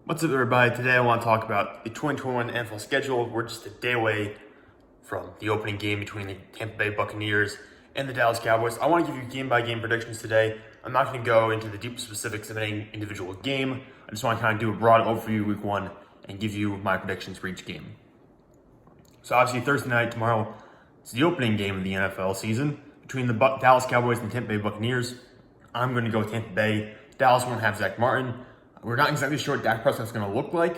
What's up, everybody? Today I want to talk about the 2021 NFL schedule. We're just a day away from the opening game between the Tampa Bay Buccaneers and the Dallas Cowboys. I want to give you game-by-game predictions today. I'm not going to go into the deep specifics of any individual game. I just want to kind of do a broad overview week one and give you my predictions for each game. So obviously Thursday night tomorrow is the opening game of the NFL season between the Dallas Cowboys and the Tampa Bay Buccaneers. I'm going to go with Tampa Bay. Dallas won't have Zach Martin. We're not exactly sure what Dak Prescott's going to look like.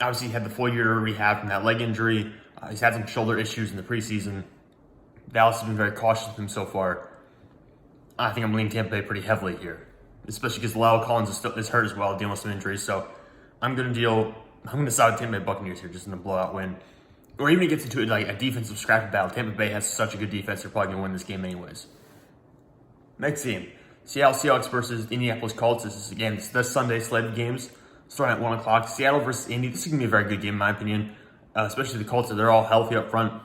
Obviously, he had the full year to rehab from that leg injury. He's had some shoulder issues in the preseason. Dallas has been very cautious with him so far. I think I'm leaning Tampa Bay pretty heavily here, especially because Lyle Collins is hurt as well, dealing with some injuries. So I'm going to side with Tampa Bay Buccaneers here, just in a blowout win. Or even if it gets into like a defensive scrappy battle. Tampa Bay has such a good defense, they're probably going to win this game anyways. Next game. Seattle Seahawks versus Indianapolis Colts. This is the Sunday slate of games starting at 1 o'clock. Seattle versus Indy. This is going to be a very good game in my opinion, especially the Colts. They're all healthy up front.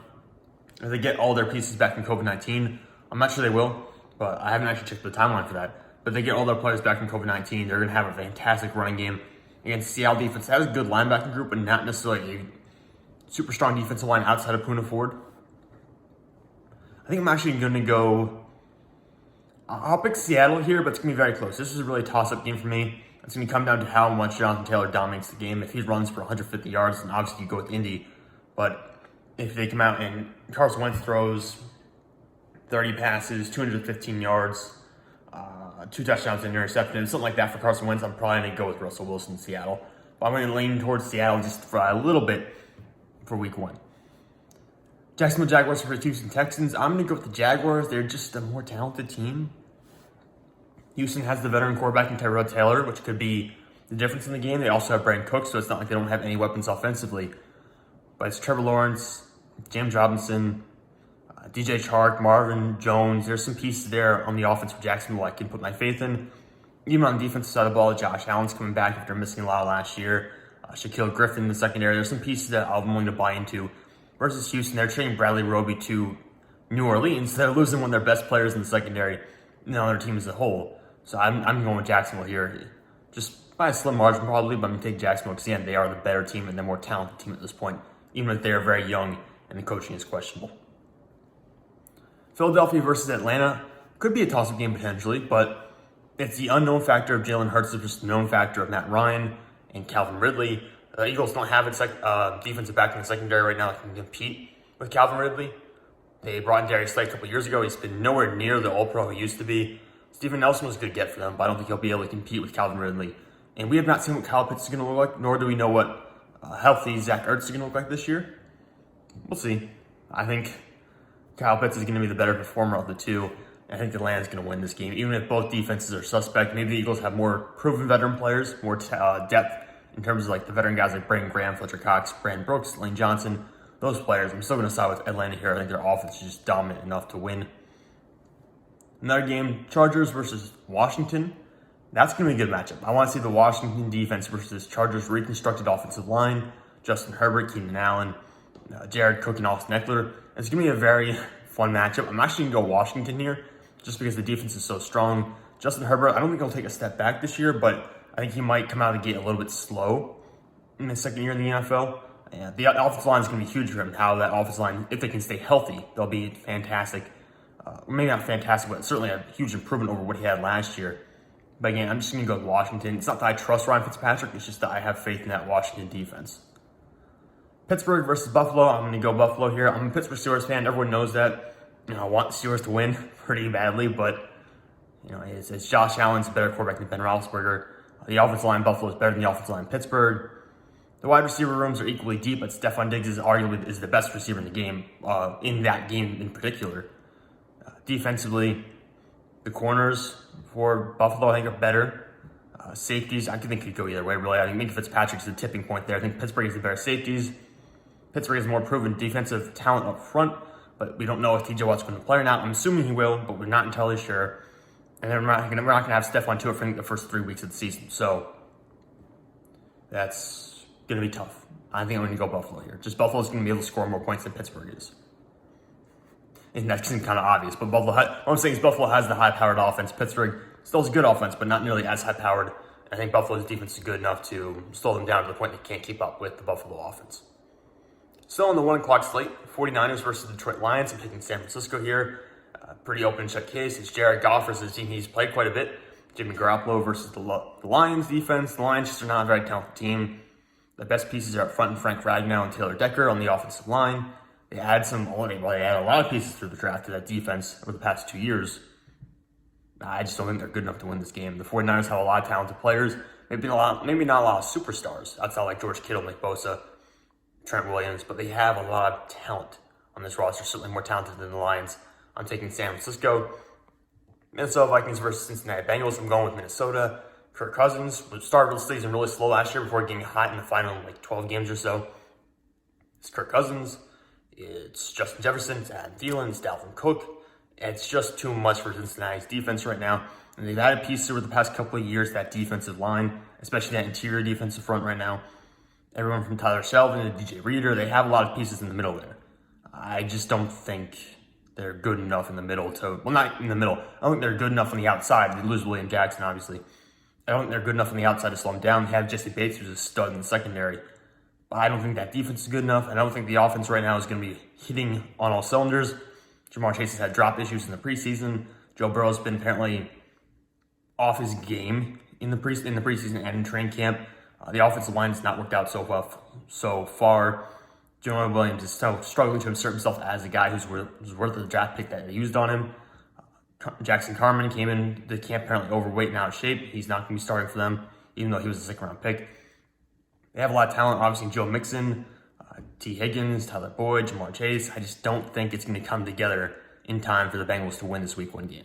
If they get all their pieces back from COVID-19, I'm not sure they will, but I haven't actually checked the timeline for that. But if they get all their players back from COVID-19, they're going to have a fantastic running game against Seattle defense. That is a good linebacking group, but not necessarily a super strong defensive line outside of Poona Ford. I think I'm actually going to go... I'll pick Seattle here, but it's going to be very close. This is a really toss-up game for me. It's going to come down to how much Jonathan Taylor dominates the game. If he runs for 150 yards, then obviously you go with Indy. But if they come out and Carson Wentz throws 30 passes, 215 yards, 2 touchdowns and interception, something like that for Carson Wentz, I'm probably going to go with Russell Wilson in Seattle. But I'm going to lean towards Seattle just for a little bit for week one. Jacksonville Jaguars versus Houston Texans. I'm going to go with the Jaguars. They're just a more talented team. Houston has the veteran quarterback in Tyrod Taylor, which could be the difference in the game. They also have Brandon Cooks, so it's not like they don't have any weapons offensively. But it's Trevor Lawrence, James Robinson, DJ Chark, Marvin Jones. There's some pieces there on the offense for Jacksonville I can put my faith in. Even on the defensive side of the ball, Josh Allen's coming back after missing a lot last year. Shaquille Griffin in the secondary. There's some pieces that I'm willing to buy into. Versus Houston, they're trading Bradley Roby to New Orleans. They're losing one of their best players in the secondary and on their team as a whole. So I'm going with Jacksonville here. Just by a slim margin probably, but I'm going to take Jacksonville because, again, they are the better team and the more talented team at this point, even if they are very young and the coaching is questionable. Philadelphia versus Atlanta could be a toss-up game potentially, but it's the unknown factor of Jalen Hurts versus the known factor of Matt Ryan and Calvin Ridley. The Eagles don't have a defensive back in the secondary right now that can compete with Calvin Ridley. They brought in Darius Slay a couple years ago. He's been nowhere near the All-Pro he used to be. Steven Nelson was a good get for them, but I don't think he'll be able to compete with Calvin Ridley. And we have not seen what Kyle Pitts is going to look like, nor do we know what healthy Zach Ertz is going to look like this year. We'll see. I think Kyle Pitts is going to be the better performer of the two. I think Atlanta's going to win this game, even if both defenses are suspect. Maybe the Eagles have more proven veteran players, more depth in terms of like the veteran guys like Brandon Graham, Fletcher Cox, Brandon Brooks, Lane Johnson, those players. I'm still going to side with Atlanta here. I think their offense is just dominant enough to win. Another game, Chargers versus Washington. That's going to be a good matchup. I want to see the Washington defense versus Chargers reconstructed offensive line. Justin Herbert, Keenan Allen, Jared Cook, and Austin Eckler. It's going to be a very fun matchup. I'm actually going to go Washington here just because the defense is so strong. Justin Herbert, I don't think he'll take a step back this year, but I think he might come out of the gate a little bit slow in his second year in the NFL. And the offensive line is going to be huge for him. How that offensive line, if they can stay healthy, they'll be fantastic. Maybe not fantastic, but certainly a huge improvement over what he had last year. But again, I'm just going to go with Washington. It's not that I trust Ryan Fitzpatrick. It's just that I have faith in that Washington defense. Pittsburgh versus Buffalo. I'm going to go Buffalo here. I'm a Pittsburgh Steelers fan. Everyone knows that. I want the Steelers to win pretty badly, but it's Josh Allen's a better quarterback than Ben Roethlisberger. The offensive line in Buffalo is better than the offensive line in Pittsburgh. The wide receiver rooms are equally deep, but Stephon Diggs is arguably the best receiver in the game, in that game in particular. Defensively, the corners for Buffalo, I think, are better. Safeties, I think could go either way, really. I think Minka Fitzpatrick's the tipping point there. I think Pittsburgh is the better safeties. Pittsburgh has more proven defensive talent up front, but we don't know if TJ Watt's going to play or not. I'm assuming he will, but we're not entirely sure. And then we're not going to have Stephon Tuitt for the first 3 weeks of the season. So that's going to be tough. I think I'm going to go Buffalo here. Just Buffalo's going to be able to score more points than Pittsburgh is. And that seems kind of obvious. But what I'm saying is Buffalo has the high-powered offense. Pittsburgh still has a good offense, but not nearly as high-powered I think Buffalo's defense is good enough to slow them down to the point they can't keep up with the Buffalo offense. Still on the 1 o'clock slate, 49ers versus Detroit Lions. I'm taking San Francisco here. Pretty open shut case. It's Jared Goff versus a team he's played quite a bit. Jimmy Garoppolo versus the Lions defense. The Lions just are not a very talented team. The best pieces are up front in Frank Ragnow and Taylor Decker on the offensive line. They had they had a lot of pieces through the draft to that defense over the past 2 years. I just don't think they're good enough to win this game. The 49ers have a lot of talented players. Maybe not a lot of superstars outside like George Kittle, Nick Bosa, Trent Williams, but they have a lot of talent on this roster, certainly more talented than the Lions. I'm taking San Francisco. Minnesota Vikings versus Cincinnati Bengals. I'm going with Minnesota. Kirk Cousins started the season really slow last year before getting hot in the final 12 games or so. It's Kirk Cousins. It's Justin Jefferson. It's Adam Thielen. It's Dalvin Cook. It's just too much for Cincinnati's defense right now. And they've added pieces over the past couple of years, that defensive line, especially that interior defensive front right now. Everyone from Tyler Shelvin to DJ Reader, they have a lot of pieces in the middle there. I just don't think they're good enough in the middle not in the middle. I don't think they're good enough on the outside. They lose William Jackson, obviously. I don't think they're good enough on the outside to slow them down. They have Jesse Bates, who's a stud in the secondary. But I don't think that defense is good enough. I don't think the offense right now is going to be hitting on all cylinders. Jamar Chase has had drop issues in the preseason. Joe Burrow's been apparently off his game in the preseason and in training camp. The offensive line has not worked out so far. Jonah Williams is still struggling to insert himself as a guy who's worth the draft pick that they used on him. Jackson Carman came in the camp apparently overweight and out of shape. He's not going to be starting for them, even though he was a second-round pick. They have a lot of talent. Obviously, Joe Mixon, T. Higgins, Tyler Boyd, Jamar Chase. I just don't think it's going to come together in time for the Bengals to win this Week 1 game.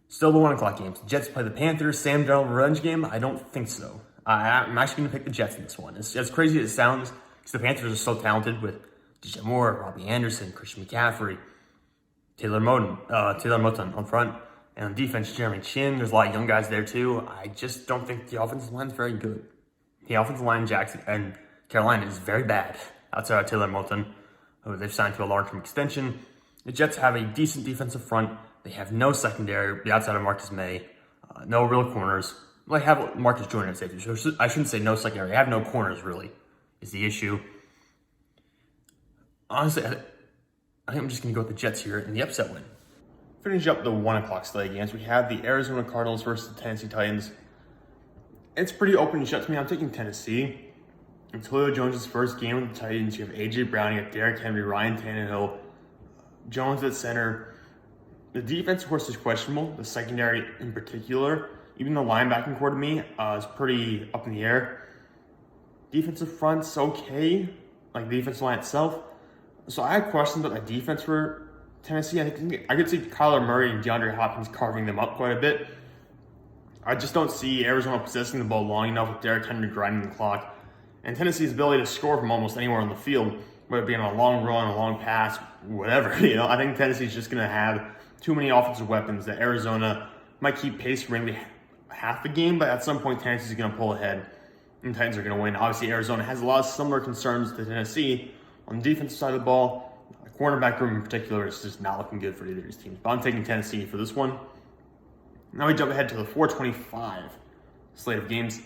Still the 1 o'clock games. The Jets play the Panthers. Sam Darnold revenge game? I don't think so. I'm actually going to pick the Jets in this one. As crazy as it sounds, because the Panthers are so talented with DJ Moore, Robbie Anderson, Christian McCaffrey, Taylor Moton on front, and on defense, Jeremy Chin. There's a lot of young guys there too. I just don't think the offensive line is very good. The offensive line in Jackson and Carolina is very bad outside of Taylor Moton, who they've signed to a long-term extension. The Jets have a decent defensive front. They have no secondary outside of Marcus May, no real corners. Well, they have Marcus Jordan at safety. So I shouldn't say no secondary. They have no corners, really, is the issue. Honestly, I think I'm just going to go with the Jets here in the upset win. Finish up the 1 o'clock slate games. We have the Arizona Cardinals versus the Tennessee Titans. It's pretty open and shut to me. I'm taking Tennessee. It's Julio Jones' first game with the Titans. You have A.J. Brown, you have Derrick Henry, Ryan Tannehill, Jones at center. The defense, of course, is questionable. The secondary in particular. Even the linebacking core to me is pretty up in the air. Defensive front's okay, like the defensive line itself. So I have questions about the defense for Tennessee. I could see Kyler Murray and DeAndre Hopkins carving them up quite a bit. I just don't see Arizona possessing the ball long enough with Derrick Henry grinding the clock. And Tennessee's ability to score from almost anywhere on the field, whether it be on a long run, a long pass, whatever. I think Tennessee's just going to have too many offensive weapons that Arizona might keep pace for maybe half the game, but at some point Tennessee's going to pull ahead and the Titans are going to win. Obviously, Arizona has a lot of similar concerns to Tennessee on the defensive side of the ball. The cornerback room in particular is just not looking good for either of these teams. But I'm taking Tennessee for this one. Now we jump ahead to the 4:25 slate of games.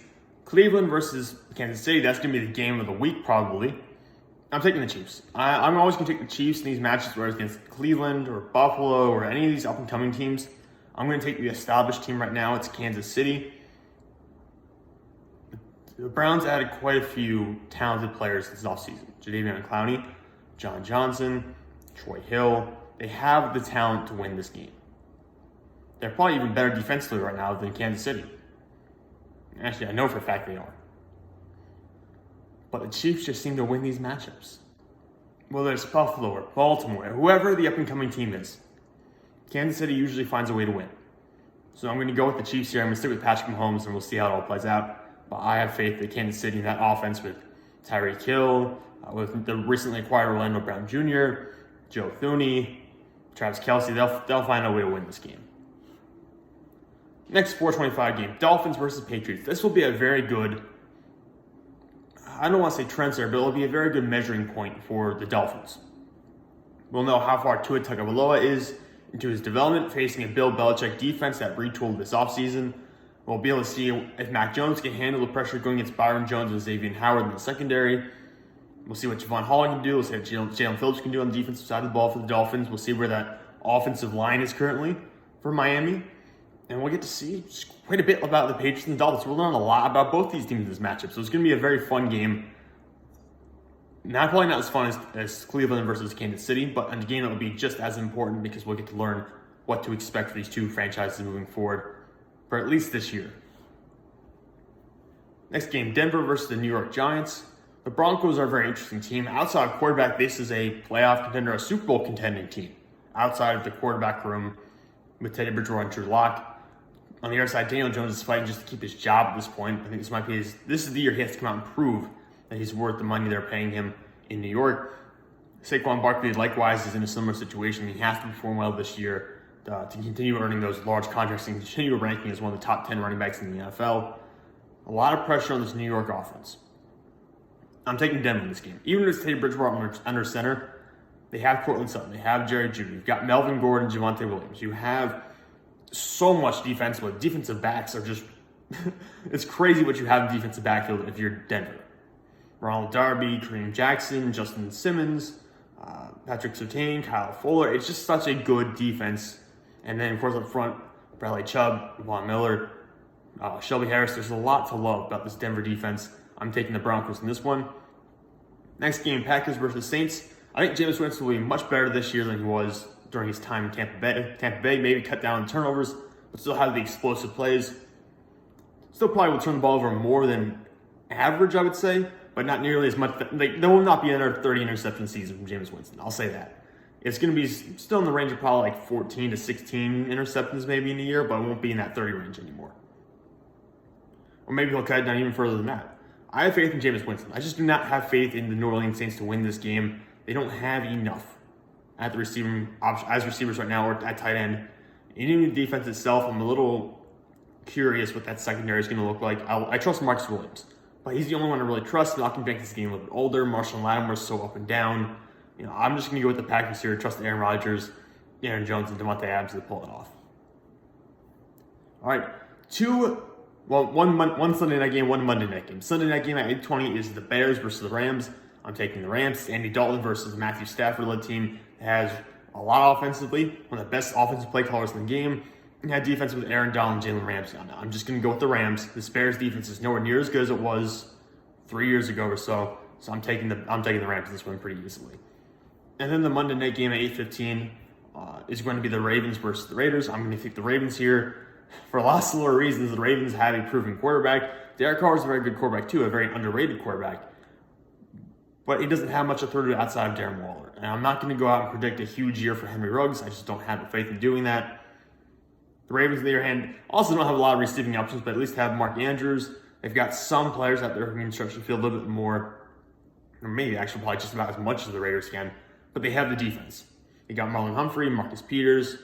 Cleveland versus Kansas City. That's going to be the game of the week, probably. I'm taking the Chiefs. I'm always going to take the Chiefs in these matches, whether it's against Cleveland or Buffalo or any of these up-and-coming teams. I'm going to take the established team right now. It's Kansas City. The Browns added quite a few talented players this offseason. Jadeveon Clowney, John Johnson, Troy Hill. They have the talent to win this game. They're probably even better defensively right now than Kansas City. Actually, I know for a fact they are. But the Chiefs just seem to win these matchups. Whether it's Buffalo or Baltimore, or whoever the up-and-coming team is, Kansas City usually finds a way to win. So I'm going to go with the Chiefs here. I'm going to stick with Patrick Mahomes, and we'll see how it all plays out. But I have faith that Kansas City in that offense with Tyreek Hill, with the recently acquired Orlando Brown Jr., Joe Thuney, Travis Kelce, they'll find a way to win this game. Next 4:25 game, Dolphins versus Patriots. This will be a very good, I don't want to say trendsetter, but it'll be a very good measuring point for the Dolphins. We'll know how far Tua Tagovailoa is into his development, facing a Bill Belichick defense that retooled this offseason. We'll be able to see if Mac Jones can handle the pressure going against Byron Jones and Xavier Howard in the secondary. We'll see what Javon Holland can do. We'll see what Jalen Phillips can do on the defensive side of the ball for the Dolphins. We'll see where that offensive line is currently for Miami. And we'll get to see quite a bit about the Patriots and the Dolphins. We'll learn a lot about both these teams in this matchup. So it's going to be a very fun game. Probably not as fun as Cleveland versus Kansas City, but a game that will be just as important because we'll get to learn what to expect for these two franchises moving forward for at least this year. Next game, Denver versus the New York Giants. The Broncos are a very interesting team. Outside of quarterback, this is a playoff contender, a Super Bowl contending team. Outside of the quarterback room with Teddy Bridgewater and Drew Lock. On the other side, Daniel Jones is fighting just to keep his job at this point. I think this is the year he has to come out and prove that he's worth the money they're paying him in New York. Saquon Barkley, likewise, is in a similar situation. He has to perform well this year to continue earning those large contracts and continue ranking as one of the top 10 running backs in the NFL. A lot of pressure on this New York offense. I'm taking Denver in this game. Even if it's Teddy Bridgewater under center, they have Cortland Sutton. They have Jerry Jeudy. You've got Melvin Gordon, Javonte Williams. You have so much defense, but defensive backs are just it's crazy what you have in defensive backfield if you're Denver. Ronald Darby, Kareem Jackson, Justin Simmons, Patrick Surtain, Kyle Fuller. It's just such a good defense. And then, of course, up front, Bradley Chubb, Von Miller, Shelby Harris. There's a lot to love about this Denver defense. I'm taking the Broncos in this one. Next game, Packers versus Saints. I think Jameis Winston will be much better this year than he was during his time in Tampa Bay. Tampa Bay maybe cut down on turnovers, but still have the explosive plays. Still probably will turn the ball over more than average, I would say, but not nearly as much. There will not be another 30 interception season from Jameis Winston. I'll say that. It's going to be still in the range of probably like 14 to 16 interceptions maybe in a year, but it won't be in that 30 range anymore. Or maybe he'll cut it down even further than that. I have faith in Jameis Winston. I just do not have faith in the New Orleans Saints to win this game. They don't have enough at the receiving as receivers right now or at tight end. And in the defense itself, I'm a little curious what that secondary is going to look like. I trust Marcus Williams, but he's the only one I really trust. Malcolm Jenkins is getting a little bit older. Marshall Lattimore is so up and down. I'm just going to go with the Packers here. Trust Aaron Rodgers, Aaron Jones, and Devontae Adams to pull it off. All right, one Sunday night game, one Monday night game. Sunday night game at 8:20 is the Bears versus the Rams. I'm taking the Rams. Andy Dalton versus Matthew Stafford-led team has a lot offensively, one of the best offensive play callers in the game. And had defense with Aaron Donald and Jalen Ramsey on that. I'm just going to go with the Rams. This Bears defense is nowhere near as good as it was 3 years ago or so. So I'm taking the Rams this one pretty easily. And then the Monday night game at 8:15 is going to be the Ravens versus the Raiders. I'm going to take the Ravens here for a lot of similar reasons. The Ravens have a proven quarterback. Derek Carr is a very good quarterback too, a very underrated quarterback. But he doesn't have much authority outside of Darren Waller. And I'm not going to go out and predict a huge year for Henry Ruggs. I just don't have the faith in doing that. The Ravens, on the other hand, also don't have a lot of receiving options, but at least have Mark Andrews. They've got some players out there who can stretch the field a little bit more, or maybe actually probably just about as much as the Raiders can. But they have the defense. They got Marlon Humphrey, Marcus Peters.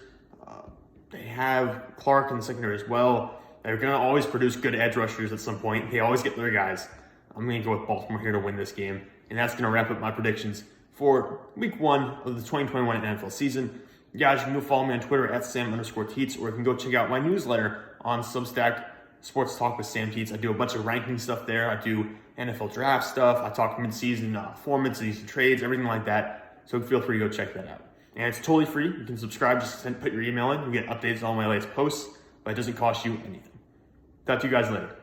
They have Clark in the secondary as well. They're going to always produce good edge rushers at some point. They always get their guys. I'm going to go with Baltimore here to win this game. And that's going to wrap up my predictions for week 1 of the 2021 NFL season. Guys, you can go follow me on Twitter at Sam_Teets, or you can go check out my newsletter on Substack, Sports Talk with Sam Teets. I do a bunch of ranking stuff there. I do NFL draft stuff. I talk mid-season formats, mid-season trades, everything like that. So feel free to go check that out. And it's totally free. You can subscribe, just put your email in. You get updates on all my latest posts, but it doesn't cost you anything. Talk to you guys later.